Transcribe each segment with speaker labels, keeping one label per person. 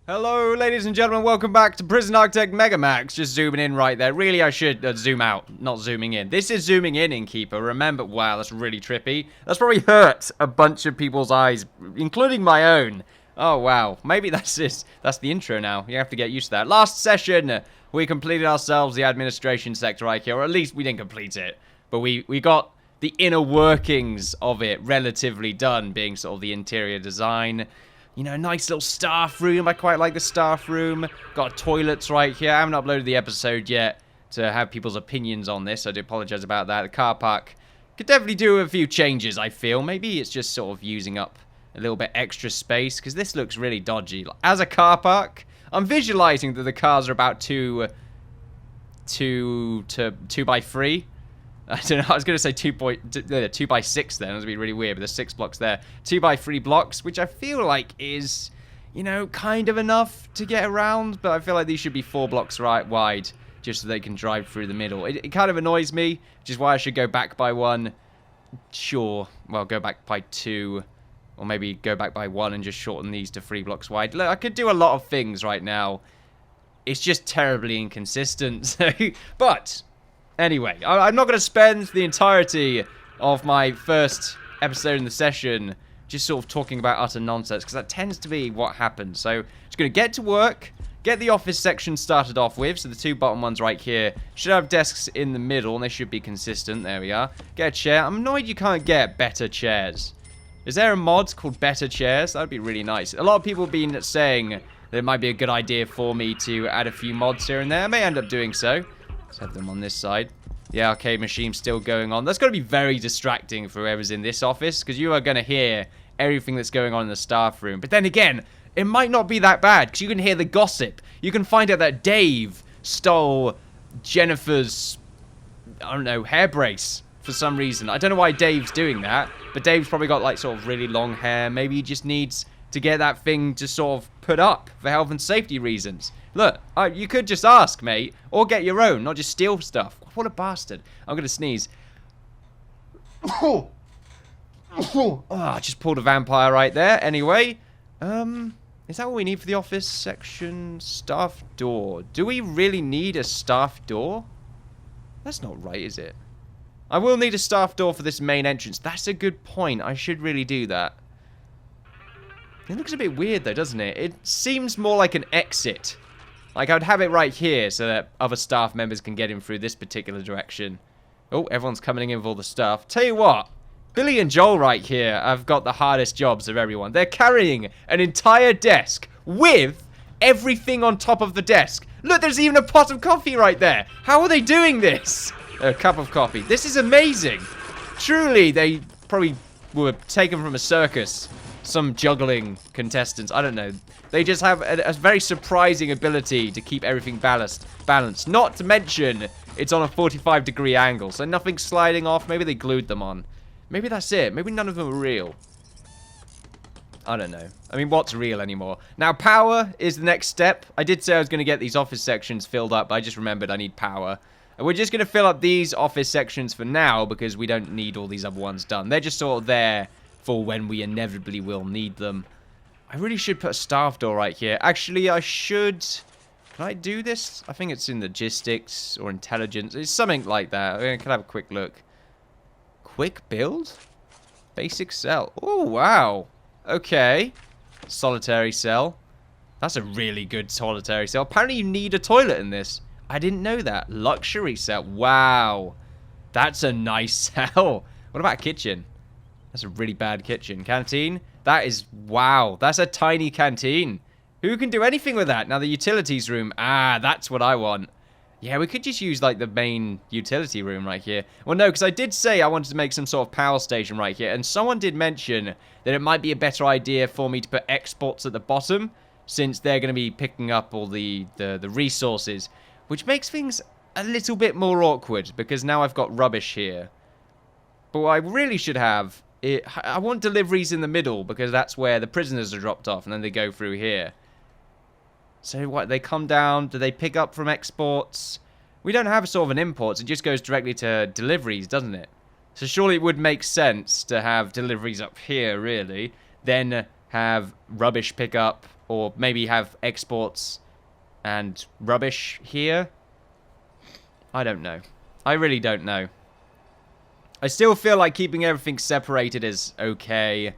Speaker 1: Hello, ladies and gentlemen. Welcome back to Prison Architect Megamax. Just zooming in right there. Really, I should zoom out, not zooming in. This is zooming in, Innkeeper. Remember, wow, that's really trippy. That's probably hurt a bunch of people's eyes, including my own. Oh, wow. Maybe that's it. That's the intro now. You have to get used to that. Last session, we completed ourselves the administration sector right here, or at least we didn't complete it. But we got the inner workings of it relatively done, being sort of the interior design. You know, nice little staff room. I quite like the staff room. Got toilets right here. I haven't uploaded the episode yet to have people's opinions on this. I do apologize about that. The car park could definitely do a few changes, I feel. Maybe it's just sort of using up a little bit extra space, because this looks really dodgy. As a car park, I'm visualizing that the cars are about 2 by 3. I don't know, I was going to say 2 by 6 then. That would be really weird, but there's 6 blocks there. 2 by 3 blocks, which I feel like is, you know, kind of enough to get around, but I feel like these should be 4 blocks wide, just so they can drive through the middle. It kind of annoys me, which is why I should go back by 1. Sure, well, go back by 2, or maybe go back by 1 and just shorten these to 3 blocks wide. Look, I could do a lot of things right now. It's just terribly inconsistent, but... Anyway, I'm not going to spend the entirety of my first episode in the session just sort of talking about utter nonsense, because that tends to be what happens. So, just going to get to work, get the office section started off with. So, the 2 bottom ones right here should have desks in the middle, and they should be consistent. There we are. Get a chair. I'm annoyed you can't get better chairs. Is there a mod called Better Chairs? That would be really nice. A lot of people have been saying that it might be a good idea for me to add a few mods here and there. I may end up doing so. Let's have them on this side. The arcade machine's still going on. That's going to be very distracting for whoever's in this office, because you are going to hear everything that's going on in the staff room. But then again, it might not be that bad, because you can hear the gossip. You can find out that Dave stole Jennifer's, I don't know, hair brace for some reason. I don't know why Dave's doing that, but Dave's probably got like sort of really long hair. Maybe he just needs to get that thing just sort of put up for health and safety reasons. Look, you could just ask, mate, or get your own, not just steal stuff. What a bastard. I'm going to sneeze. Oh, I just pulled a vampire right there. Anyway, is that what we need for the office section? Staff door. Do we really need a staff door? That's not right, is it? I will need a staff door for this main entrance. That's a good point. I should really do that. It looks a bit weird, though, doesn't it? It seems more like an exit. Like, I would have it right here so that other staff members can get in through this particular direction. Oh, everyone's coming in with all the stuff. Tell you what, Billy and Joel right here have got the hardest jobs of everyone. They're carrying an entire desk with everything on top of the desk. Look, there's even a pot of coffee right there. How are they doing this? A cup of coffee. This is amazing. Truly, they probably were taken from a circus. Some juggling contestants. I don't know. They just have a very surprising ability to keep everything balanced. Not to mention, it's on a 45-degree angle, so nothing's sliding off. Maybe they glued them on. Maybe that's it. Maybe none of them are real. I don't know. I mean, what's real anymore? Now, power is the next step. I did say I was going to get these office sections filled up, but I just remembered I need power. And we're just going to fill up these office sections for now, because we don't need all these other ones done. They're just sort of there for when we inevitably will need them. I really should put a staff door right here. Actually, I should... Can I do this? I think it's in logistics or intelligence. It's something like that. I can have a quick look. Quick build? Basic cell. Oh, wow. Okay. Solitary cell. That's a really good solitary cell. Apparently you need a toilet in this. I didn't know that. Luxury cell. Wow. That's a nice cell. What about a kitchen? That's a really bad kitchen. Canteen? That is... Wow. That's a tiny canteen. Who can do anything with that? Now, the utilities room. Ah, that's what I want. Yeah, we could just use, like, the main utility room right here. Well, no, because I did say I wanted to make some sort of power station right here. And someone did mention that it might be a better idea for me to put exports at the bottom, since they're going to be picking up all the resources. Which makes things a little bit more awkward, because now I've got rubbish here. But what I really should have... I want deliveries in the middle, because that's where the prisoners are dropped off, and then they go through here. So what, they come down, do they pick up from exports? We don't have sort of an imports, it just goes directly to deliveries, doesn't it? So surely it would make sense to have deliveries up here, really. Then have rubbish pick up Or maybe have exports and rubbish here. I don't know. I really don't know. I still feel like keeping everything separated is okay.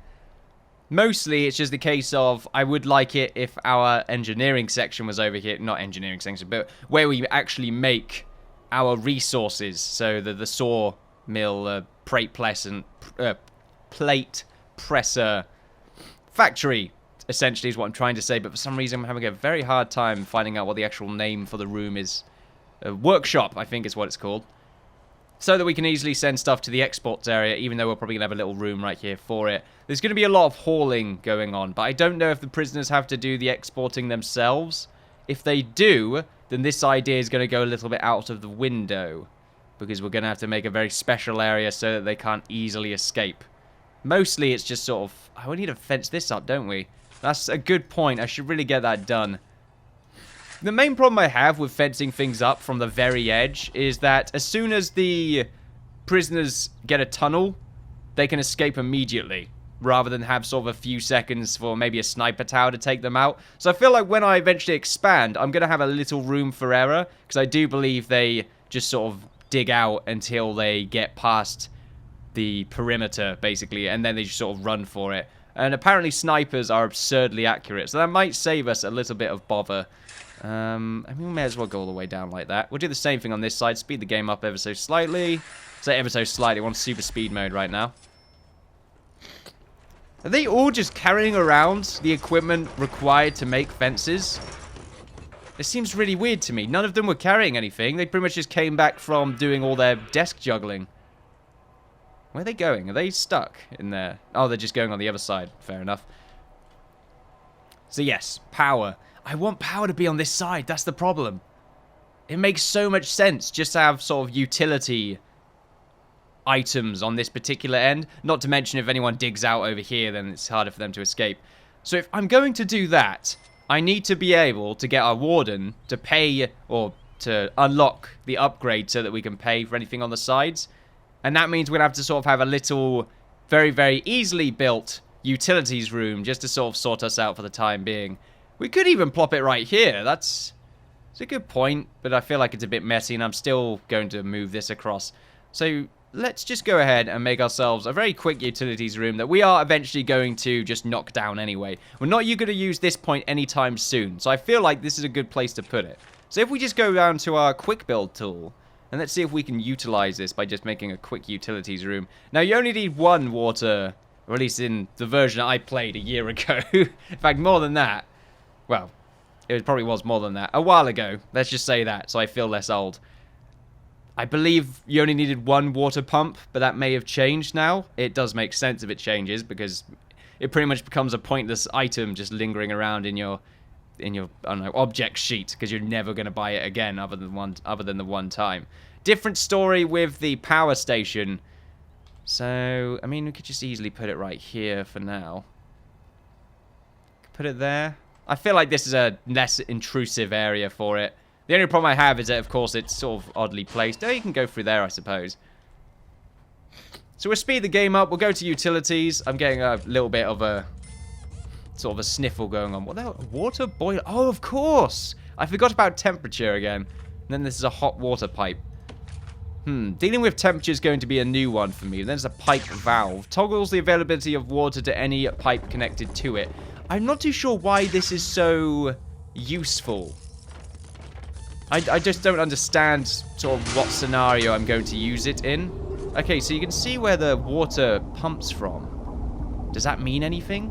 Speaker 1: Mostly, it's just the case of I would like it if our engineering section was over here. Not engineering section, but where we actually make our resources. So the sawmill, plate presser factory, essentially, is what I'm trying to say. But for some reason, I'm having a very hard time finding out what the actual name for the room is. Workshop, I think is what it's called. So that we can easily send stuff to the exports area, even though we're probably going to have a little room right here for it. There's going to be a lot of hauling going on, but I don't know if the prisoners have to do the exporting themselves. If they do, then this idea is going to go a little bit out of the window, because we're going to have to make a very special area so that they can't easily escape. Mostly, it's just sort of... Oh, we need to fence this up, don't we? That's a good point. I should really get that done. The main problem I have with fencing things up from the very edge is that as soon as the prisoners get a tunnel, they can escape immediately, rather than have sort of a few seconds for maybe a sniper tower to take them out. So I feel like when I eventually expand, I'm going to have a little room for error, because I do believe they just sort of dig out until they get past the perimeter, basically, and then they just sort of run for it. And apparently snipers are absurdly accurate, so that might save us a little bit of bother. I mean, we may as well go all the way down like that. We'll do the same thing on this side. Speed the game up ever so slightly. Say ever so slightly. We're on super speed mode right now. Are they all just carrying around the equipment required to make fences? It seems really weird to me. None of them were carrying anything. They pretty much just came back from doing all their desk juggling. Where are they going? Are they stuck in there? Oh, they're just going on the other side. Fair enough. So yes, power. I want power to be on this side. That's the problem. It makes so much sense just to have sort of utility items on this particular end. Not to mention if anyone digs out over here, then it's harder for them to escape. So if I'm going to do that, I need to be able to get our Warden to pay or to unlock the upgrade so that we can pay for anything on the sides. And that means we're going to have to sort of have a little, very, very easily built utilities room just to sort us out for the time being. We could even plop it right here. That's a good point, but I feel like it's a bit messy, and I'm still going to move this across. So let's just go ahead and make ourselves a very quick utilities room that we are eventually going to just knock down anyway. We're not going to use this point anytime soon, so I feel like this is a good place to put it. So if we just go down to our quick build tool, and let's see if we can utilize this by just making a quick utilities room. Now, you only need one water, or at least in the version I played a year ago. In fact, more than that. Well, it probably was more than that. A while ago. Let's just say that, so I feel less old. I believe you only needed one water pump, but that may have changed now. It does make sense if it changes, because it pretty much becomes a pointless item just lingering around in your I don't know, object sheet, because you're never going to buy it again other than the one time. Different story with the power station. So, I mean, we could just easily put it right here for now. Put it there. I feel like this is a less intrusive area for it. The only problem I have is that, of course, it's sort of oddly placed. Oh, you can go through there, I suppose. So we'll speed the game up. We'll go to utilities. I'm getting a little bit of a sort of a sniffle going on. What the hell? Water boiler? Oh, of course. I forgot about temperature again. And then this is a hot water pipe. Dealing with temperature is going to be a new one for me. Then there's a pipe valve. Toggles the availability of water to any pipe connected to it. I'm not too sure why this is so useful. I just don't understand sort of what scenario I'm going to use it in. Okay, so you can see where the water pumps from. Does that mean anything?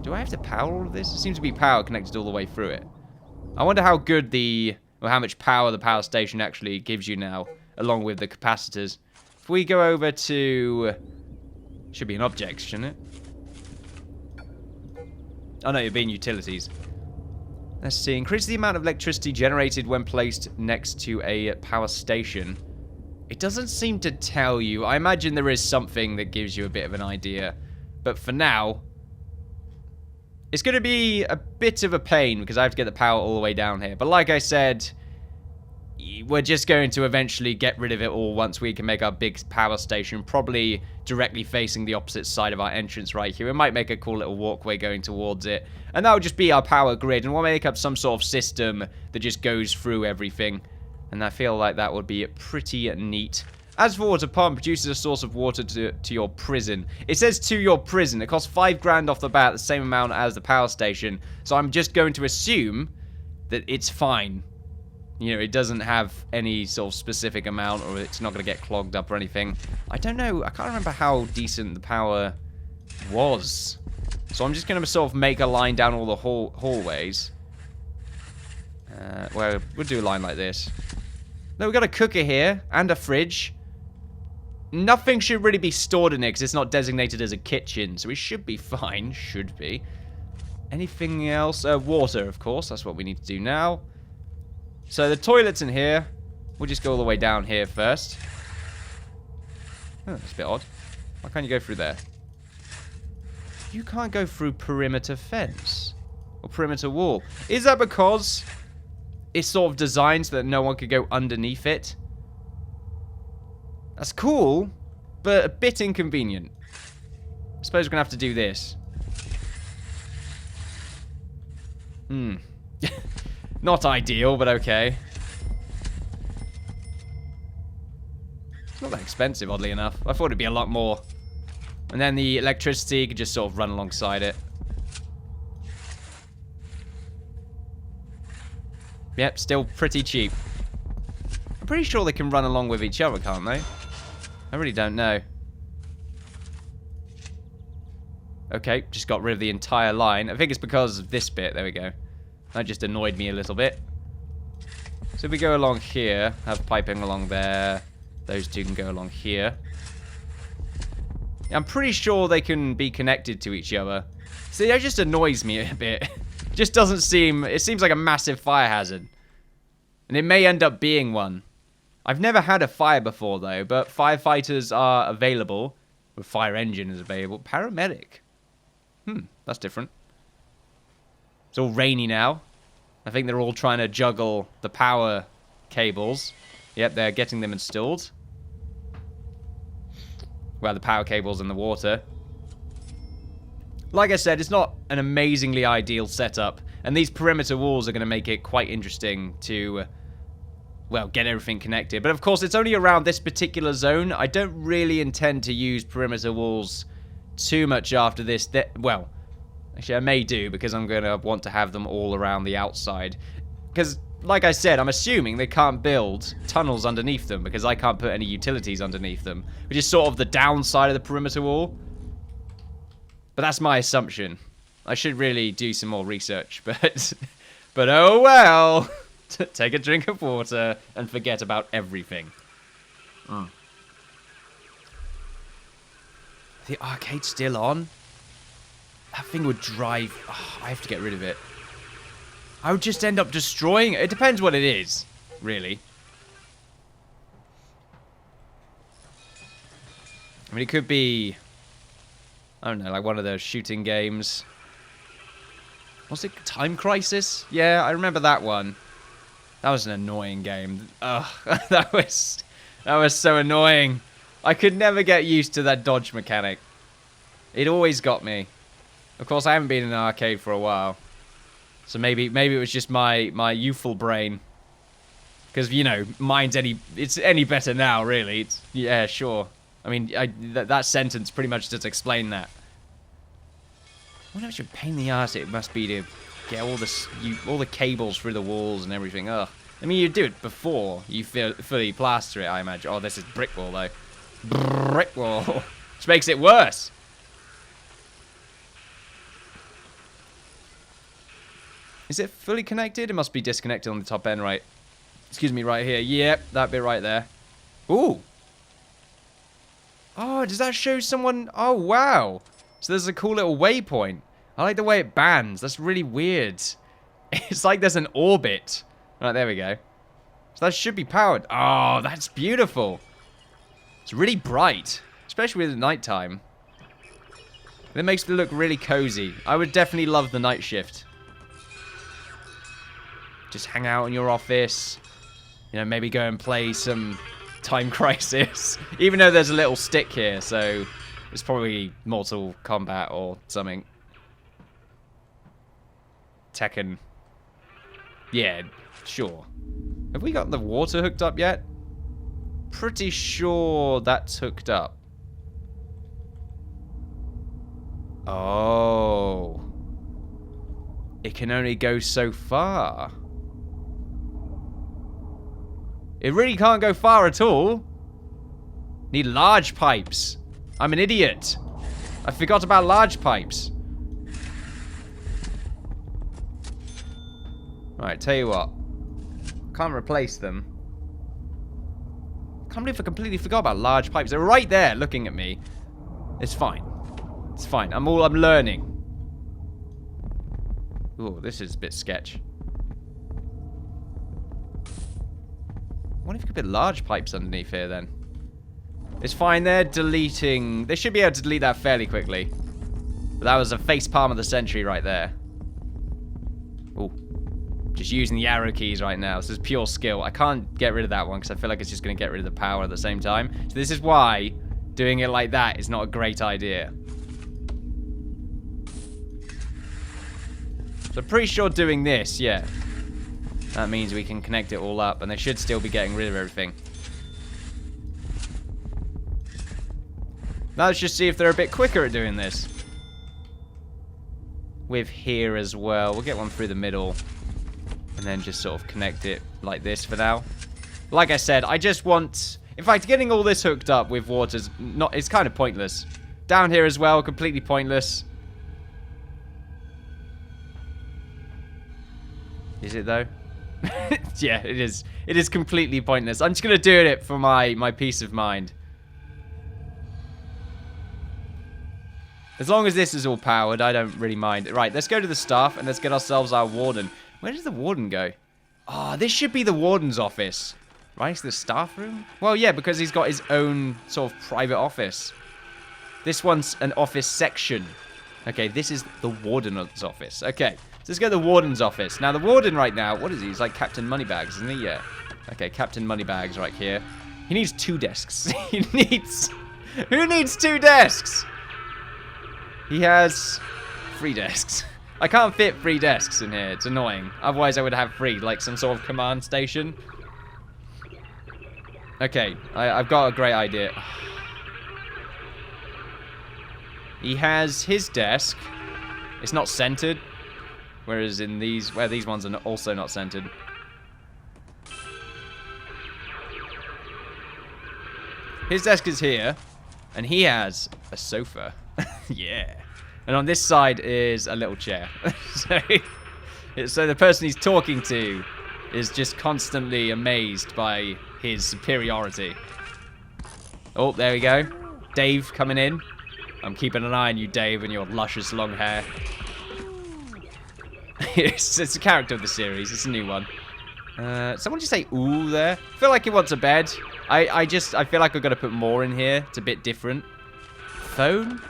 Speaker 1: Do I have to power all of this? It seems to be power connected all the way through it. I wonder how good or how much power the power station actually gives you now, along with the capacitors. If we go over to... Should be an object, shouldn't it? Oh no, you're being utilities. Let's see. Increase the amount of electricity generated when placed next to a power station. It doesn't seem to tell you. I imagine there is something that gives you a bit of an idea. But for now, it's going to be a bit of a pain because I have to get the power all the way down here. But like I said, we're just going to eventually get rid of it all once we can make our big power station, probably directly facing the opposite side of our entrance right here. We might make a cool little walkway going towards it, and that will just be our power grid, and we'll make up some sort of system that just goes through everything, and I feel like that would be pretty neat. As for water pump, produces a source of water to your prison. It says to your prison. It costs 5 grand off the bat, the same amount as the power station, so I'm just going to assume that it's fine. You know, it doesn't have any sort of specific amount, or it's not going to get clogged up or anything. I don't know. I can't remember how decent the power was. So I'm just going to sort of make a line down all the hallways. Well, we'll do a line like this. No, we've got a cooker here and a fridge. Nothing should really be stored in it because it's not designated as a kitchen. So we should be fine. Should be. Anything else? Water, of course. That's what we need to do now. So the toilet's in here. We'll just go all the way down here first. Oh, that's a bit odd. Why can't you go through there? You can't go through perimeter fence. Or perimeter wall. Is that because it's sort of designed so that no one could go underneath it? That's cool, but a bit inconvenient. I suppose we're going to have to do this. Not ideal, but okay. It's not that expensive, oddly enough. I thought it'd be a lot more. And then the electricity could just sort of run alongside it. Yep, still pretty cheap. I'm pretty sure they can run along with each other, can't they? I really don't know. Okay, just got rid of the entire line. I think it's because of this bit. There we go. That just annoyed me a little bit. So if we go along here, have piping along there. Those two can go along here. I'm pretty sure they can be connected to each other. See, that just annoys me a bit. Just doesn't seem... It seems like a massive fire hazard. And it may end up being one. I've never had a fire before, though, but firefighters are available. The fire engine is available. Paramedic. That's different. It's all rainy now. I think they're all trying to juggle the power cables. Yep, they're getting them installed. Well, the power cables in the water. Like I said, it's not an amazingly ideal setup. And these perimeter walls are going to make it quite interesting to, well, get everything connected. But of course, it's only around this particular zone. I don't really intend to use perimeter walls too much after this. Well, actually, I may do, because I'm going to want to have them all around the outside. Because, like I said, I'm assuming they can't build tunnels underneath them, because I can't put any utilities underneath them, which is sort of the downside of the perimeter wall. But that's my assumption. I should really do some more research, but oh well. Take a drink of water and forget about everything. The arcade's still on? That thing would drive... Oh, I have to get rid of it. I would just end up destroying it. It depends what it is, really. I mean, it could be... I don't know, like one of those shooting games. Was it Time Crisis? Yeah, I remember that one. That was an annoying game. Ugh, that was so annoying. I could never get used to that dodge mechanic. It always got me. Of course, I haven't been in an arcade for a while. So maybe it was just my youthful brain. Because, you know, it's any better now, really. Yeah, sure. I mean, that sentence pretty much does explain that. What a pain in the ass it must be to get all the cables through the walls and everything. Ugh. I mean, you do it before you fully plaster it, I imagine. Oh, this is brick wall, though. Brick wall. Which makes it worse. Is it fully connected? It must be disconnected on the top end, right? Excuse me, right here. Yep, that bit right there. Ooh. Oh, does that show someone? Oh, wow. So there's a cool little waypoint. I like the way it bands. That's really weird. It's like there's an orbit. Right, there we go. So that should be powered. Oh, that's beautiful. It's really bright, especially with nighttime. It makes it look really cozy. I would definitely love the night shift. Just hang out in your office. You know, maybe go and play some Time Crisis. Even though there's a little stick here, so it's probably Mortal Kombat or something. Tekken. Yeah, sure. Have we got the water hooked up yet? Pretty sure that's hooked up. Oh. It can only go so far. It really can't go far at all. Need large pipes. I'm an idiot. I forgot about large pipes. Alright, tell you what. Can't replace them. Can't believe I completely forgot about large pipes. They're right there looking at me. It's fine. It's fine. I'm learning. Ooh, this is a bit sketch. I wonder if we could put large pipes underneath here then. It's fine, they're deleting... They should be able to delete that fairly quickly. But that was a face palm of the century right there. Ooh. Just using the arrow keys right now. This is pure skill. I can't get rid of that one because I feel like it's just going to get rid of the power at the same time. So this is why doing it like that is not a great idea. So I'm pretty sure doing this, yeah. That means we can connect it all up, and they should still be getting rid of everything. Now let's just see if they're a bit quicker at doing this. With here as well. We'll get one through the middle. And then just sort of connect it like this for now. Like I said, I just want... In fact, getting all this hooked up with water's not... It's kind of pointless. Down here as well, completely pointless. Is it though? Yeah, it is. It is completely pointless. I'm just going to do it for my peace of mind. As long as this is all powered, I don't really mind. Right, let's go to the staff and let's get ourselves our Warden. Where does the Warden go? Oh, this should be the Warden's office. Right, it's the staff room? Well, yeah, because he's got his own sort of private office. This one's an office section. Okay, this is the Warden's office. Okay, so let's go to the Warden's office. Now, the Warden right now, what is he? He's like Captain Moneybags, isn't he? Yeah. Okay, Captain Moneybags right here. He needs 2 desks. He needs... Who needs 2 desks? He has 3 desks. I can't fit 3 desks in here. It's annoying. Otherwise, I would have 3, like some sort of command station. Okay, I've got a great idea. He has his desk. It's not centered. Whereas in these, where these ones are also not centered. His desk is here. And he has a sofa. Yeah. And on this side is a little chair. So the person he's talking to is just constantly amazed by his superiority. Oh, there we go. Dave coming in. I'm keeping an eye on you, Dave, and your luscious long hair. It's a character of the series. It's a new one. Someone just say ooh there. I feel like he wants a bed. I feel like I've got to put more in here. It's a bit different. Phone?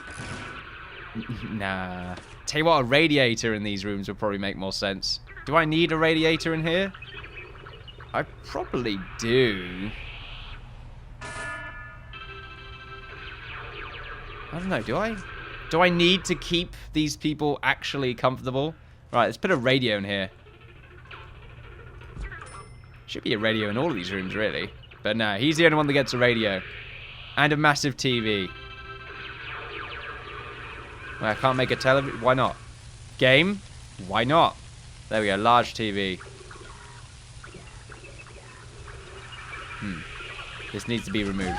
Speaker 1: Nah. Tell you what, a radiator in these rooms would probably make more sense. Do I need a radiator in here? I probably do. I don't know, do I? Do I need to keep these people actually comfortable? Right, let's put a radio in here. Should be a radio in all of these rooms, really. But no, he's the only one that gets a radio. And a massive TV. Well, I can't make a television. Why not? Game? Why not? There we go, large TV. This needs to be removed.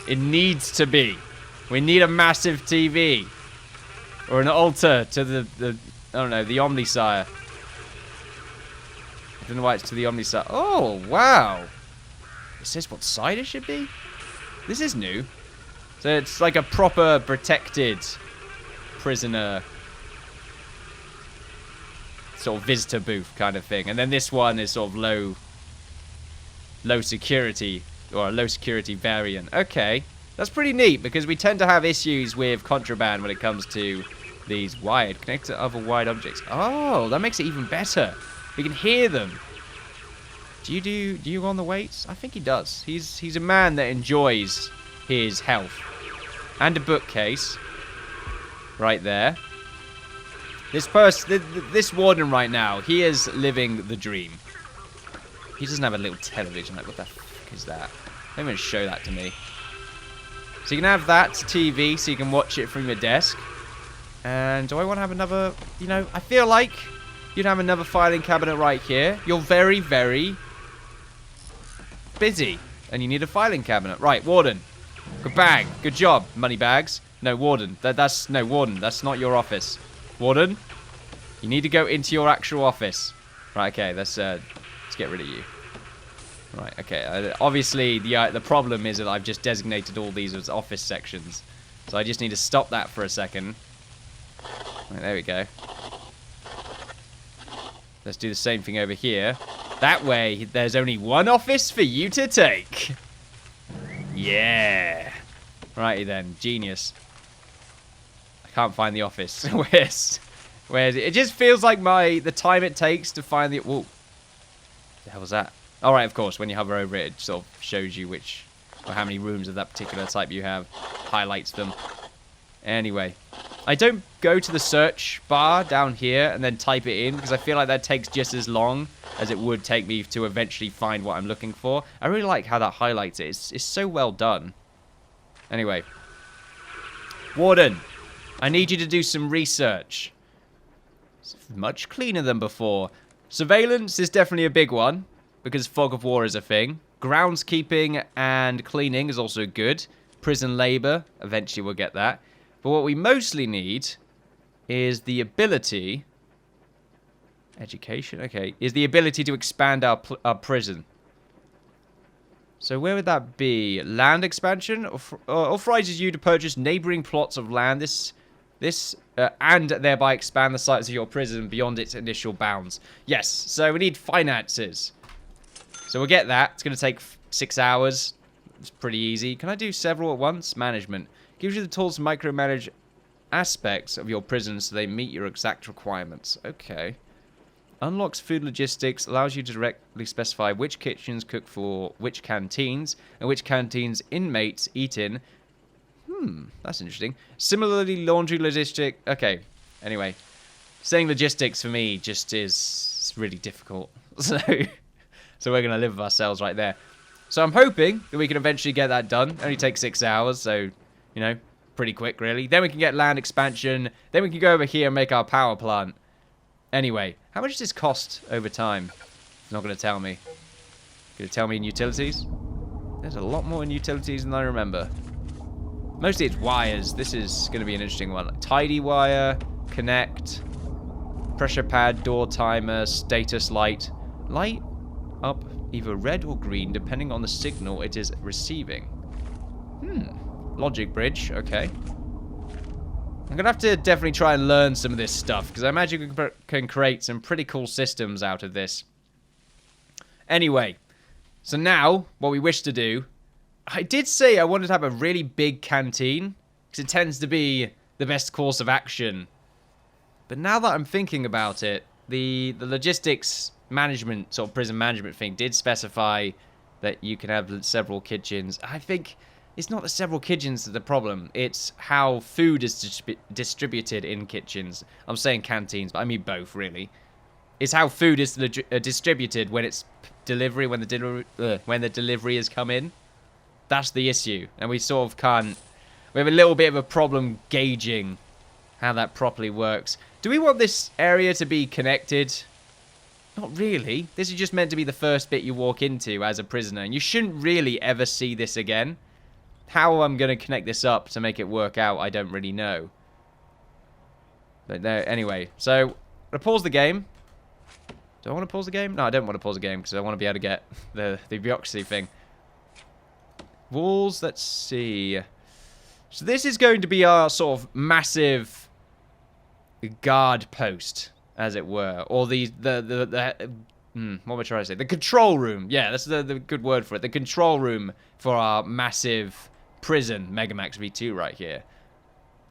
Speaker 1: It needs to be. We need a massive TV. Or an altar to the I don't know, the Omnisire. I don't know why it's to the Omnisire. Oh, wow. It says what side it should be? This is new. So it's like a proper protected prisoner sort of visitor booth kind of thing. And then this one is sort of low security, or a low security variant. Okay, that's pretty neat because we tend to have issues with contraband when it comes to these wired, connect to other wired objects. Oh, that makes it even better We can hear them. Do you go on the weights? I think he does. He's a man that enjoys his health. And a bookcase. Right there. This warden right now, he is living the dream. He doesn't have a little television. Like, what the fuck is that? Don't even show that to me. So you can have that TV, so you can watch it from your desk. And do I want to have another, you know, I feel like you'd have another filing cabinet right here. You're very, very busy. And you need a filing cabinet. Right, Warden. Good bang. Good job, moneybags. No, Warden. No, Warden. That's not your office. Warden, you need to go into your actual office. Right, okay, let's get rid of you. Right, okay. Obviously, the problem is that I've just designated all these as office sections. So I just need to stop that for a second. Right, there we go. Let's do the same thing over here. That way, there's only one office for you to take. Yeah. Righty then, genius. I can't find the office. Where's it? It just feels like the time it takes to find the... Whoa. The hell was that? Alright, of course, when you hover over it, it sort of shows you or how many rooms of that particular type you have. Highlights them. Anyway. I don't go to the search bar down here and then type it in, because I feel like that takes just as long as it would take me to eventually find what I'm looking for. I really like how that highlights it. It's so well done. Anyway. Warden, I need you to do some research. It's much cleaner than before. Surveillance is definitely a big one, because fog of war is a thing. Groundskeeping and cleaning is also good. Prison labor, eventually we'll get that. But what we mostly need is the ability... Education? Okay. Is the ability to expand our prison. So where would that be? Land expansion? Authorizes you to purchase neighboring plots of land. And thereby expand the size of your prison beyond its initial bounds. Yes, so we need finances. So we'll get that. It's going to take 6 hours. It's pretty easy. Can I do several at once? Management. Gives you the tools to micromanage aspects of your prison so they meet your exact requirements. Okay. Unlocks food logistics. Allows you to directly specify which kitchens cook for which canteens. And which canteens inmates eat in. That's interesting. Similarly, laundry logistic. Okay. Anyway. Saying logistics for me just is really difficult. So we're going to live with ourselves right there. So I'm hoping that we can eventually get that done. It only takes 6 hours, so... You know, pretty quick, really. Then we can get land expansion. Then we can go over here and make our power plant. Anyway, how much does this cost over time? It's not going to tell me. Going to tell me in utilities? There's a lot more in utilities than I remember. Mostly it's wires. This is going to be an interesting one. Tidy wire, connect, pressure pad, door timer, status light. Light up either red or green depending on the signal it is receiving. Logic bridge, okay. I'm going to have to definitely try and learn some of this stuff, because I imagine we can create some pretty cool systems out of this. Anyway, so now, what we wish to do... I did say I wanted to have a really big canteen, because it tends to be the best course of action. But now that I'm thinking about it, the logistics management, sort of prison management thing, did specify that you can have several kitchens. I think... It's not the several kitchens that's the problem. It's how food is distributed in kitchens. I'm saying canteens, but I mean both, really. It's how food is distributed when it's delivery, when the delivery has come in. That's the issue, and we sort of can't. We have a little bit of a problem gauging how that properly works. Do we want this area to be connected? Not really. This is just meant to be the first bit you walk into as a prisoner, and you shouldn't really ever see this again. How I'm going to connect this up to make it work out, I don't really know. But no, anyway, so I'm going to pause the game. Do I want to pause the game? No, I don't want to pause the game because I want to be able to get the bureaucracy thing. Walls, let's see. So this is going to be our sort of massive guard post, as it were. Or what am I trying to say? The control room. Yeah, that's the good word for it. The control room for our massive... prison, Megamax V2 right here.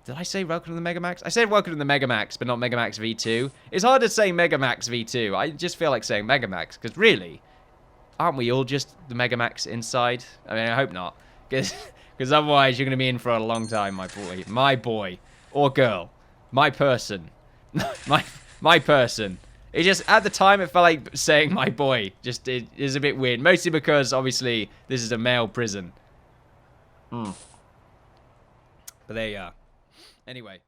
Speaker 1: Did I say welcome to the Megamax? I said welcome to the Megamax, but not Megamax V2. It's hard to say Megamax V2. I just feel like saying Megamax, because really, aren't we all just the Megamax inside? I mean, I hope not. Because otherwise you're going to be in for a long time, my boy. My boy. Or girl. My person. my person. It just, at the time, it felt like saying my boy. Just, it is a bit weird. Mostly because, obviously, this is a male prison. But there you are. Anyway.